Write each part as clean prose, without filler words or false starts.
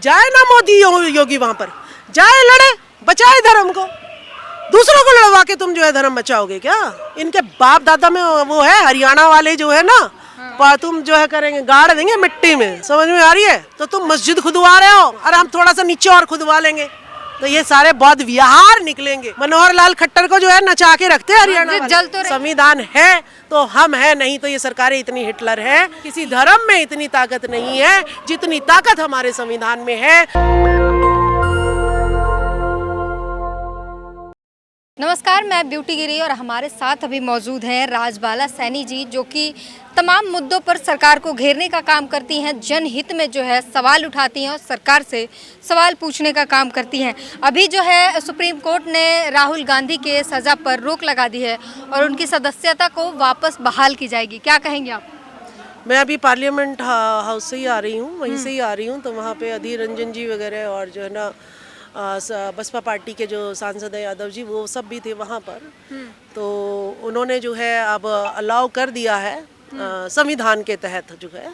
जाए ना मोदी योगी वहां पर जाए, लड़े, बचाए धर्म को। दूसरों को लड़वा के तुम जो है धर्म बचाओगे क्या? इनके बाप दादा में वो है, हरियाणा वाले जो है ना, तुम जो है करेंगे, गाड़ देंगे मिट्टी में। समझ में आ रही है? तो तुम मस्जिद खुदवा रहे हो और हम थोड़ा सा नीचे और खुदवा लेंगे, तो ये सारे बौद्ध विहार निकलेंगे। मनोहर लाल खट्टर को जो है नचा के रखते हैं हरियाणा वाले। तो संविधान है तो हम है, नहीं तो ये सरकारें इतनी हिटलर है। किसी धर्म में इतनी ताकत नहीं है जितनी ताकत हमारे संविधान में है। नमस्कार, मैं ब्यूटी गिरी और हमारे साथ अभी मौजूद हैं राजबाला सैनी जी, जो कि तमाम मुद्दों पर सरकार को घेरने का काम करती हैं, जनहित में जो है सवाल उठाती हैं और सरकार से सवाल पूछने का काम करती हैं। अभी जो है सुप्रीम कोर्ट ने राहुल गांधी के सज़ा पर रोक लगा दी है और उनकी सदस्यता को वापस बहाल की जाएगी। क्या कहेंगे आप? मैं अभी पार्लियामेंट हाउस से ही आ रही हूँ, वहीं से ही आ रही हूँ, तो वहाँ पे अधीर रंजन जी वगैरह और जो है ना बसपा पार्टी के जो सांसद है यादव जी, वो सब भी थे वहाँ पर। तो उन्होंने जो है अब अलाउ कर दिया है संविधान के तहत जो है।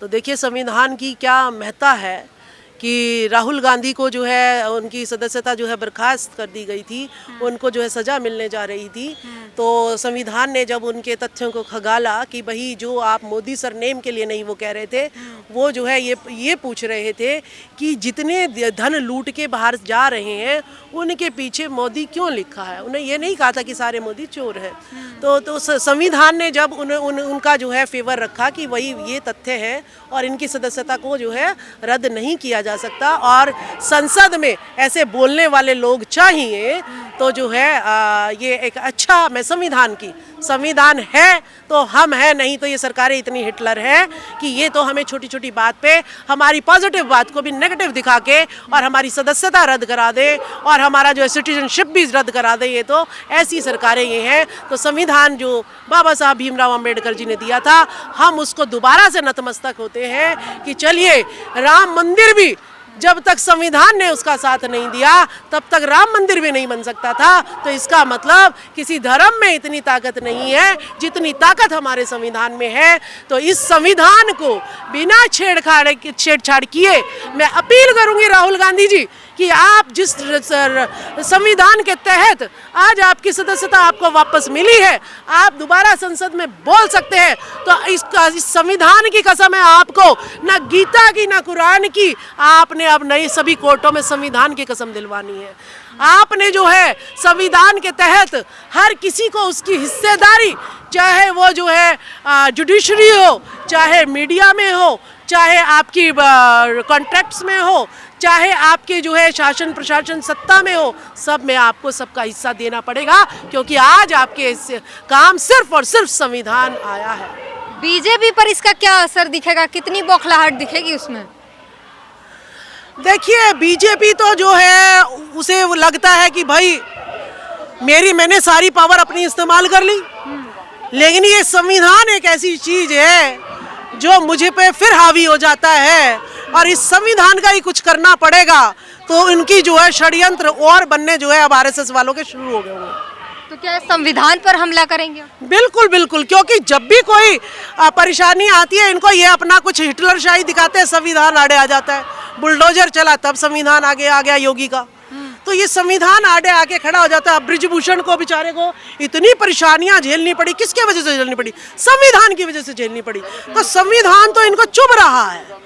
तो देखिए संविधान की क्या महत्ता है कि राहुल गांधी को जो है उनकी सदस्यता जो है बर्खास्त कर दी गई थी, उनको जो है सज़ा मिलने जा रही थी। तो संविधान ने जब उनके तथ्यों को खगाला कि भाई जो आप मोदी सरनेम के लिए नहीं वो कह रहे थे, वो जो है ये पूछ रहे थे कि जितने धन लूट के बाहर जा रहे हैं उनके पीछे मोदी क्यों लिखा है। उन्हें ये नहीं कहा था कि सारे मोदी चोर हैं। तो संविधान ने जब उनका जो है फेवर रखा कि वही ये तथ्य है और इनकी सदस्यता को जो है रद्द नहीं किया जा सकता और संसद में ऐसे बोलने वाले लोग चाहिए, तो जो है ये एक अच्छा, मैं संविधान है तो हम है, नहीं तो ये सरकारें इतनी हिटलर है कि ये तो हमें छोटी छोटी बात पे हमारी पॉजिटिव बात को भी नेगेटिव दिखा के और हमारी सदस्यता रद्द करा दे और हमारा जो है सिटीजनशिप भी रद्द करा दे। ये तो ऐसी सरकारें ये हैं। तो संविधान जो बाबा साहब भीमराव अंबेडकर जी ने दिया था, हम उसको दोबारा से नतमस्तक होते हैं कि चलिए राम मंदिर भी जब तक संविधान ने उसका साथ नहीं दिया तब तक राम मंदिर भी नहीं बन सकता था। तो इसका मतलब किसी धर्म में इतनी ताकत नहीं है जितनी ताकत हमारे संविधान में है। तो इस संविधान को बिना छेड़छाड़ किए मैं अपील करूंगी राहुल गांधी जी कि आप जिस संविधान के तहत आज आपकी सदस्यता आपको वापस मिली है, आप दोबारा संसद में बोल सकते हैं। तो इस संविधान की कसम है आपको, ना गीता की ना कुरान की, आपने अब नई सभी कोर्टों में संविधान की कसम दिलवानी है। आपने जो है संविधान के तहत हर किसी को उसकी हिस्सेदारी, चाहे वो जो है जुडिशरी हो, चाहे मीडिया में हो, चाहे आपकी कॉन्ट्रैक्ट्स में हो, चाहे आपके जो है शासन प्रशासन सत्ता में हो, सब में आपको सबका हिस्सा देना पड़ेगा, क्योंकि आज आपके काम सिर्फ और सिर्फ संविधान आया है। बीजेपी पर इसका क्या असर दिखेगा, कितनी बौखलाहट दिखेगी उसमें? देखिए बीजेपी तो जो है उसे वो लगता है कि भाई मैंने सारी पावर अपनी इस्तेमाल कर ली, लेकिन ये संविधान एक ऐसी चीज है जो मुझे पे फिर हावी हो जाता है और इस संविधान का ही कुछ करना पड़ेगा। तो इनकी जो है षड्यंत्र और बनने जो है अब आरएसएस वालों के शुरू हो गए हुए। तो क्या संविधान पर हमला करेंगे? बिल्कुल बिल्कुल, क्योंकि जब भी कोई परेशानी आती है इनको ये अपना कुछ हिटलरशाही दिखाते हैं, संविधान आड़े आ जाता है। बुलडोजर चला तब संविधान आगे आ गया योगी का, तो ये संविधान आगे आके खड़ा हो जाता है। ब्रिजभूषण को बेचारे को इतनी परेशानियां झेलनी पड़ी, किसके वजह से झेलनी पड़ी? संविधान की वजह से झेलनी पड़ी। तो संविधान तो इनको चुभ रहा है।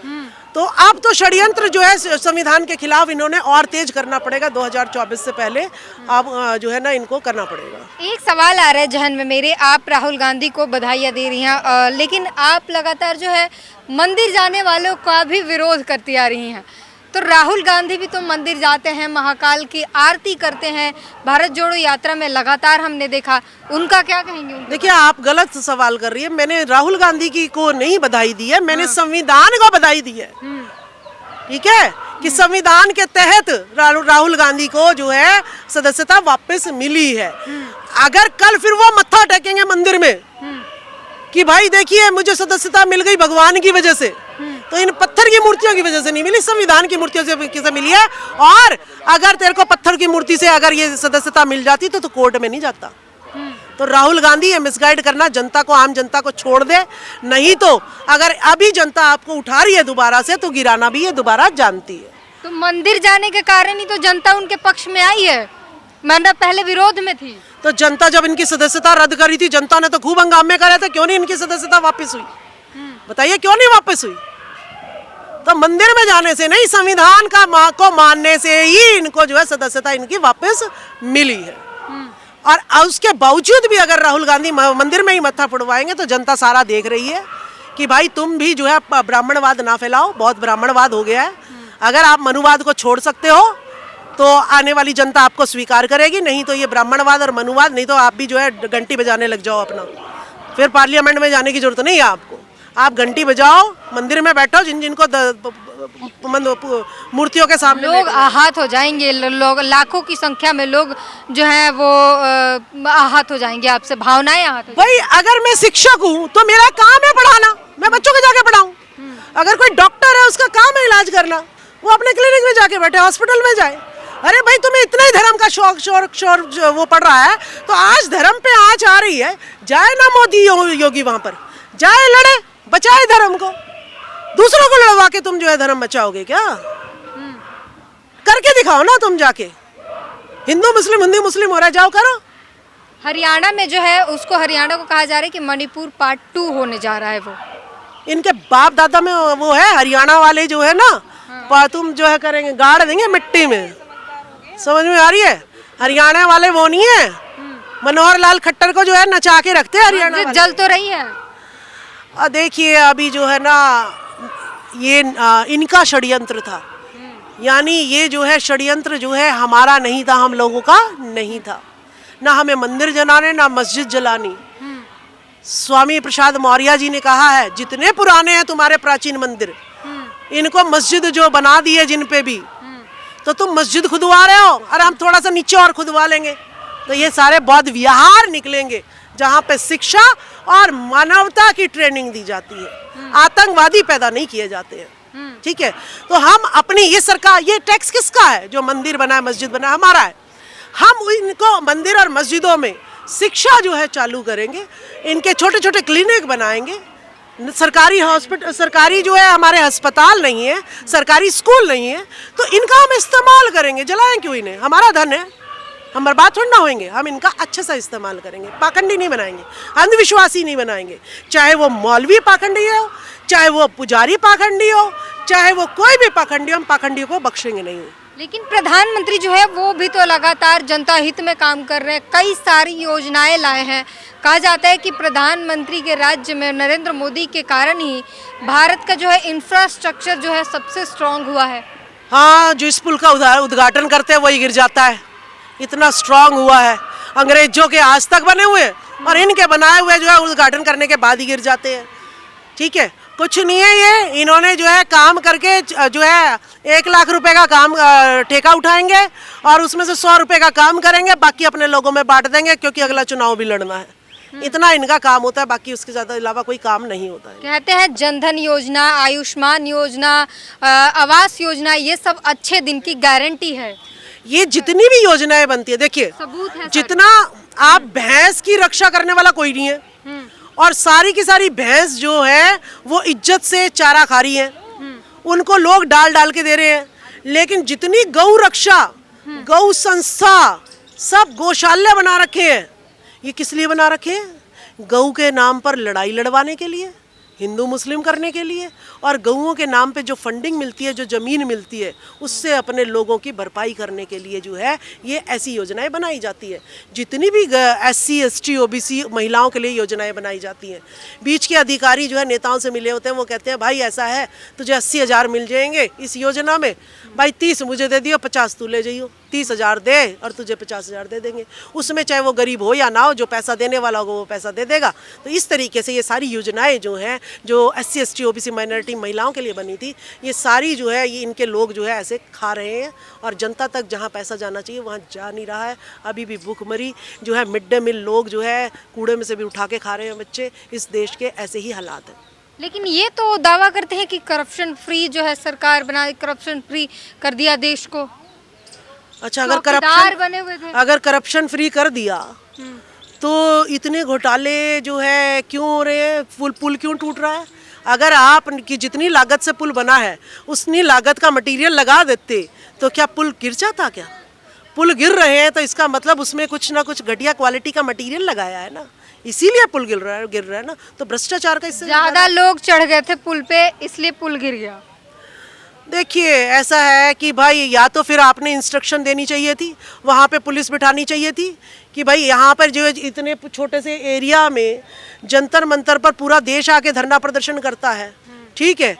तो अब तो षड्यंत्र जो है संविधान के खिलाफ इन्होंने और तेज करना पड़ेगा। 2024 से पहले अब जो है ना इनको करना पड़ेगा। एक सवाल आ रहा है जहन में मेरे, आप राहुल गांधी को बधाइयाँ दे रही हैं, लेकिन आप लगातार जो है मंदिर जाने वालों का भी विरोध करती आ रही हैं। तो राहुल गांधी भी तो मंदिर जाते हैं, महाकाल की आरती करते हैं, भारत जोड़ो यात्रा में लगातार हमने देखा, उनका क्या कहेंगे? देखिए आप गलत सवाल कर रही है। मैंने राहुल गांधी की को नहीं बधाई दी है, मैंने संविधान को बधाई दी है। ठीक है कि संविधान के तहत राहुल गांधी को जो है सदस्यता वापस मिली है। अगर कल फिर वो मत्था टेकेंगे मंदिर में कि भाई देखिए मुझे सदस्यता मिल गई भगवान की वजह से, तो इन पत्थर की मूर्तियों की वजह से नहीं मिली, संविधान की मूर्तियों से किसे मिली है। और अगर तेरे को पत्थर की मूर्ति से अगर ये सदस्यता मिल जाती तो कोर्ट में नहीं जाता। तो राहुल गांधी ये मिसगाइड करना जनता को, आम जनता को छोड़ दे। नहीं तो अगर अभी जनता आपको उठा रही है दोबारा से, तो गिराना भी ये दोबारा जानती है। तो मंदिर जाने के कारण ही तो जनता उनके पक्ष में आई है, मतलब पहले विरोध में थी। तो जनता जब इनकी सदस्यता रद्द करी थी, जनता ने तो खूब हंगामे करे थे, क्यों नहीं इनकी सदस्यता वापस हुई? बताइए क्यों नहीं वापस हुई? तो मंदिर में जाने से नहीं, संविधान को मानने से ही इनको जो है सदस्यता इनकी वापस मिली है। और उसके बावजूद भी अगर राहुल गांधी मंदिर में ही मत्था फुड़वाएंगे तो जनता सारा देख रही है कि भाई तुम भी जो है ब्राह्मणवाद ना फैलाओ, बहुत ब्राह्मणवाद हो गया है। अगर आप मनुवाद को छोड़ सकते हो तो आने वाली जनता आपको स्वीकार करेगी, नहीं तो ये ब्राह्मणवाद और मनुवाद, नहीं तो आप भी जो है घंटी बजाने लग जाओ अपना। फिर पार्लियामेंट में जाने की जरूरत नहीं है आपको, आप घंटी बजाओ, मंदिर में बैठो, जिनको मूर्तियों के सामने लोग आहत हो जाएंगे, लोग लाखों की संख्या में लोग जो है वो आहत हो जाएंगे, आपसे भावनाएं आहत हो भाई अगर मैं शिक्षक हूँ तो मेरा काम है पढ़ाना, मैं बच्चों को जाके पढ़ाऊं। अगर कोई डॉक्टर है उसका काम है इलाज करना, वो अपने क्लिनिक में जाके बैठे, हॉस्पिटल में जाए। अरे भाई तुम्हें इतना ही धर्म का शोर वो पड़ रहा है तो आज धर्म पे आँच आ रही है, जाए ना मोदी योगी वहां पर, जाए लड़े, बचाए धर्म को। दूसरों को लड़वा के तुम जो है धर्म बचाओगे क्या? करके दिखाओ ना तुम जाके। हिंदू मुस्लिम हो रहा है, जाओ करो। हरियाणा में जो है उसको, हरियाणा को कहा जा रहा है कि मणिपुर पार्ट 2 होने जा रहा है। वो इनके बाप दादा में वो है, हरियाणा वाले जो है ना, तुम जो है करेंगे, गाड़ देंगे मिट्टी में। समझ में आ रही है? हरियाणा वाले वो नहीं है, मनोहर लाल खट्टर को जो है नचा के रखते हैं हरियाणा वाले। जल तो रही है। देखिए अभी जो है ना ये इनका षड्यंत्र था, यानी ये जो है षड्यंत्र जो है हमारा नहीं था, हम लोगों का नहीं था। ना हमें मंदिर जलाने, ना मस्जिद जलानी। स्वामी प्रसाद मौर्य जी ने कहा है जितने पुराने हैं तुम्हारे प्राचीन मंदिर, इनको मस्जिद जो बना दिए जिन पे भी, तो तुम मस्जिद खुदवा रहे हो और हम थोड़ा सा नीचे और खुदवा लेंगे, तो ये सारे बौद्ध विहार निकलेंगे जहाँ पे शिक्षा और मानवता की ट्रेनिंग दी जाती है, आतंकवादी पैदा नहीं किए जाते हैं। ठीक है, तो हम अपनी ये सरकार, ये टैक्स किसका है? जो मंदिर बना है, मस्जिद बना है, हमारा है। हम इनको मंदिर और मस्जिदों में शिक्षा जो है चालू करेंगे, इनके छोटे छोटे क्लिनिक बनाएंगे, सरकारी हॉस्पिटल, सरकारी जो है हमारे अस्पताल नहीं है, सरकारी स्कूल नहीं है, तो इनका हम इस्तेमाल करेंगे। जलाएं क्यों इन्हें? हमारा धन है, हम बर्बाद थोड़ी ना होंगे। हम इनका अच्छे से इस्तेमाल करेंगे, पाखंडी नहीं बनाएंगे, अंधविश्वासी नहीं बनाएंगे। चाहे वो मौलवी पाखंडी हो, चाहे वो पुजारी पाखंडी हो, चाहे वो कोई भी पाखंडी हो, हम पाखंडियों को बख्शेंगे नहीं। लेकिन प्रधानमंत्री जो है वो भी तो लगातार जनता हित में काम कर रहे हैं, कई सारी योजनाएं लाए हैं। कहा जाता है कि प्रधानमंत्री के राज्य में नरेंद्र मोदी के कारण ही भारत का जो है इंफ्रास्ट्रक्चर जो है सबसे स्ट्रांग हुआ है। हाँ, जो इस पुल का उद्घाटन करते हैं वही गिर जाता है, इतना स्ट्रांग हुआ है। अंग्रेजों के आज तक बने हुए और इनके बनाए हुए जो है उद्घाटन करने के बाद ही गिर जाते हैं। ठीक है, कुछ नहीं है ये, इन्होंने जो है काम करके जो है 1 लाख रुपए का काम ठेका उठाएंगे और उसमें से 100 रुपए का काम करेंगे, बाकी अपने लोगों में बांट देंगे, क्योंकि अगला चुनाव भी लड़ना है। इतना इनका काम होता है, बाकी उसके ज्यादा अलावा कोई काम नहीं होता है। कहते हैं जनधन योजना, आयुष्मान योजना, आवास योजना, ये सब अच्छे दिन की गारंटी है। ये जितनी भी योजनाएं बनती है, देखिए सबूत है, जितना आप भैंस की रक्षा करने वाला कोई नहीं है, और सारी की सारी भैंस जो है वो इज्जत से चारा खा रही है, उनको लोग डाल डाल के दे रहे हैं। लेकिन जितनी गौ रक्षा, गौ संस्था, सब गौशाले बना रखे हैं, ये किस लिए बना रखे हैं? गऊ के नाम पर लड़ाई लड़वाने के लिए, हिंदू मुस्लिम करने के लिए, और गऊओं के नाम पे जो फंडिंग मिलती है, जो ज़मीन मिलती है, उससे अपने लोगों की भरपाई करने के लिए जो है ये ऐसी योजनाएं बनाई जाती है। जितनी भी SC ST OBC महिलाओं के लिए योजनाएं बनाई जाती हैं, बीच के अधिकारी जो है नेताओं से मिले होते हैं, वो कहते हैं भाई ऐसा है तुझे 80,000 मिल जाएंगे इस योजना में, भाई 30 मुझे दे दियो, 50 तू ले जाइयो, 30,000 दे और तुझे 50,000 दे देंगे। उसमें चाहे वो गरीब हो या ना हो, जो पैसा देने वाला होगा वो पैसा दे देगा। तो इस तरीके से ये सारी योजनाएं जो हैं, जो SC ST OBC माइनॉरिटी महिलाओं के लिए बनी थी, ये सारी जो है ये इनके लोग जो है ऐसे खा रहे हैं, और जनता तक जहाँ पैसा जाना चाहिए वहाँ जा नहीं रहा है। अभी भी भूखमरी जो है, मिड डे मील लोग जो है कूड़े में से भी उठा के खा रहे हैं बच्चे। इस देश के ऐसे ही हालात हैं। लेकिन ये तो दावा करते हैं कि करप्शन फ्री जो है सरकार बना, करप्शन फ्री कर दिया देश को। अच्छा, अगर करप्शन फ्री कर दिया तो इतने घोटाले जो है क्यों हो रहे हैं? पुल क्यों टूट रहा है? अगर आप की जितनी लागत से पुल बना है उतनी लागत का मटेरियल लगा देते तो क्या पुल गिर जाता क्या? पुल गिर रहे हैं तो इसका मतलब उसमें कुछ ना कुछ घटिया क्वालिटी का मटेरियल लगाया है ना, इसीलिए पुल गिर रहा है ना। तो भ्रष्टाचार का इससे ज्यादा लोग चढ़ गए थे पुल पे, इसलिए पुल गिर गया। देखिए ऐसा है कि भाई या तो फिर आपने इंस्ट्रक्शन देनी चाहिए थी, वहाँ पे पुलिस बिठानी चाहिए थी कि भाई यहाँ पर जो है इतने छोटे से एरिया में जंतर मंतर पर पूरा देश आके धरना प्रदर्शन करता है, ठीक है,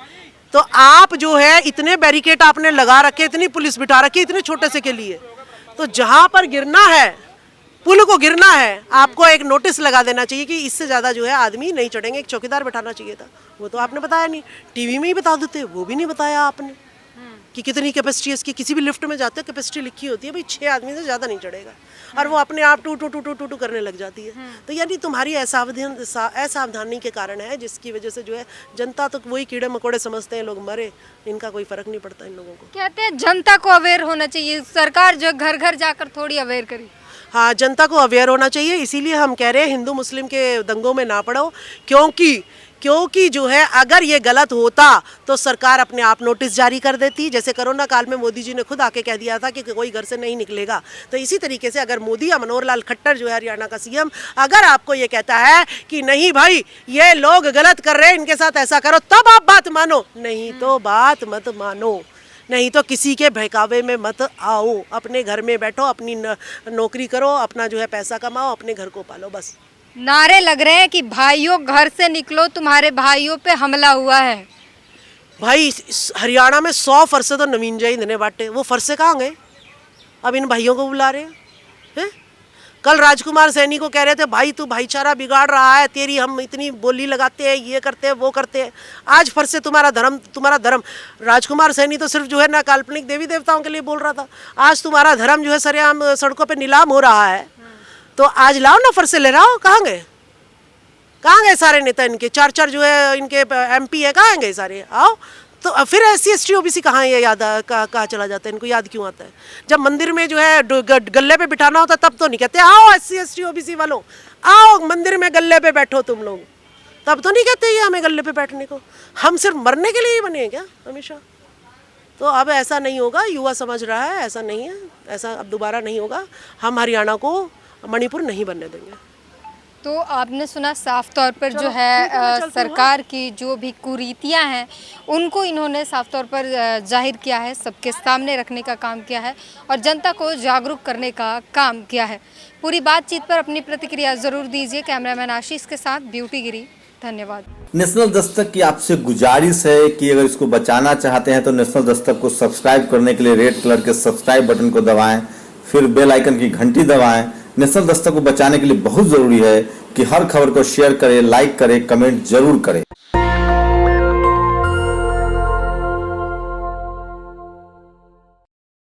तो आप जो है इतने बैरिकेड आपने लगा रखे, इतनी पुलिस बिठा रखी इतने छोटे से के लिए, तो जहाँ पर गिरना है, पुल को गिरना है, आपको एक नोटिस लगा देना चाहिए कि इससे ज़्यादा जो है आदमी नहीं चढ़ेंगे, एक चौकीदार बैठाना चाहिए था। वो तो आपने बताया नहीं, टीवी में ही बता देते, वो भी नहीं बताया आपने कि कितनी कैपेसिटी है इसकी। किसी भी लिफ्ट में जाते हो कैपेसिटी लिखी होती है भाई 6 आदमी से ज़्यादा नहीं चढ़ेगा, और वो अपने आप टू टू टू टू टू टू करने लग जाती है। तो यानी तुम्हारी असावधानी के कारण है, जिसकी वजह से जो है जनता तो वही कीड़े मकोड़े समझते हैं, लोग मरे, इनका कोई फर्क नहीं पड़ता इन लोगों को। कहते हैं जनता को अवेयर होना चाहिए, सरकार जो घर घर जाकर थोड़ी अवेयर करी। हाँ, जनता को अवेयर होना चाहिए, इसीलिए हम कह रहे हैं हिंदू मुस्लिम के दंगों में ना पड़ो, क्योंकि जो है अगर ये गलत होता तो सरकार अपने आप नोटिस जारी कर देती। जैसे कोरोना काल में मोदी जी ने खुद आके कह दिया था कि कोई घर से नहीं निकलेगा, तो इसी तरीके से अगर मोदी या मनोहर लाल खट्टर जो है हरियाणा का सीएम, अगर आपको ये कहता है कि नहीं भाई ये लोग गलत कर रहे हैं, इनके साथ ऐसा करो, तब आप बात मानो, नहीं तो बात मत मानो, नहीं तो किसी के बहकावे में मत आओ, अपने घर में बैठो, अपनी नौकरी करो, अपना जो है पैसा कमाओ, अपने घर को पालो, बस। नारे लग रहे हैं कि भाइयों घर से निकलो, तुम्हारे भाइयों पे हमला हुआ है। भाई हरियाणा में 100 फरसे तो नवीन जैन ने बांटे, वो फरसे कहाँ गए? अब इन भाइयों को बुला रहे हैं। कल राजकुमार सैनी को कह रहे थे भाई तू भाईचारा बिगाड़ रहा है, तेरी हम इतनी बोली लगाते हैं, ये करते हैं, वो करते हैं। आज फरसे तुम्हारा धर्म। राजकुमार सैनी तो सिर्फ जो है ना काल्पनिक देवी देवताओं के लिए बोल रहा था, आज तुम्हारा धर्म जो है सरेआम सड़कों पे नीलाम हो रहा है, तो आज लाओ ना फरसे ले रहा हो। कहाँ गए सारे नेता इनके? 4 जो है इनके MP है, कहाँ गए सारे? आओ तो फिर SC ST OBC कहाँ ये याद कहाँ चला जाता है? इनको याद क्यों आता है? जब मंदिर में जो है गल्ले पे बिठाना होता तब तो नहीं कहते आओ SC ST OBC वालों, आओ मंदिर में गल्ले पे बैठो तुम लोग, तब तो नहीं कहते ये हमें गल्ले पे बैठने को। हम सिर्फ मरने के लिए ही बने हैं क्या हमेशा? तो अब ऐसा नहीं होगा, युवा समझ रहा है ऐसा नहीं है, ऐसा अब दोबारा नहीं होगा। हम हरियाणा को मणिपुर नहीं बनने देंगे। तो आपने सुना साफ तौर पर जो है सरकार की जो भी कुरीतियां हैं उनको इन्होंने साफ तौर पर जाहिर किया है, सबके सामने रखने का काम किया है और जनता को जागरूक करने का काम किया है। पूरी बातचीत पर अपनी प्रतिक्रिया ज़रूर दीजिए। कैमरामैन आशीष के साथ ब्यूटी गिरी, धन्यवाद। नेशनल दस्तक की आपसे गुजारिश है कि अगर इसको बचाना चाहते हैं तो नेशनल दस्तक को सब्सक्राइब करने के लिए रेड कलर के सब्सक्राइब बटन को दबाएं, फिर बेल आइकन की घंटी दबाएं। नेशनल दस्तक को बचाने के लिए बहुत जरूरी है कि हर खबर को शेयर करें, लाइक करें, कमेंट जरूर करें।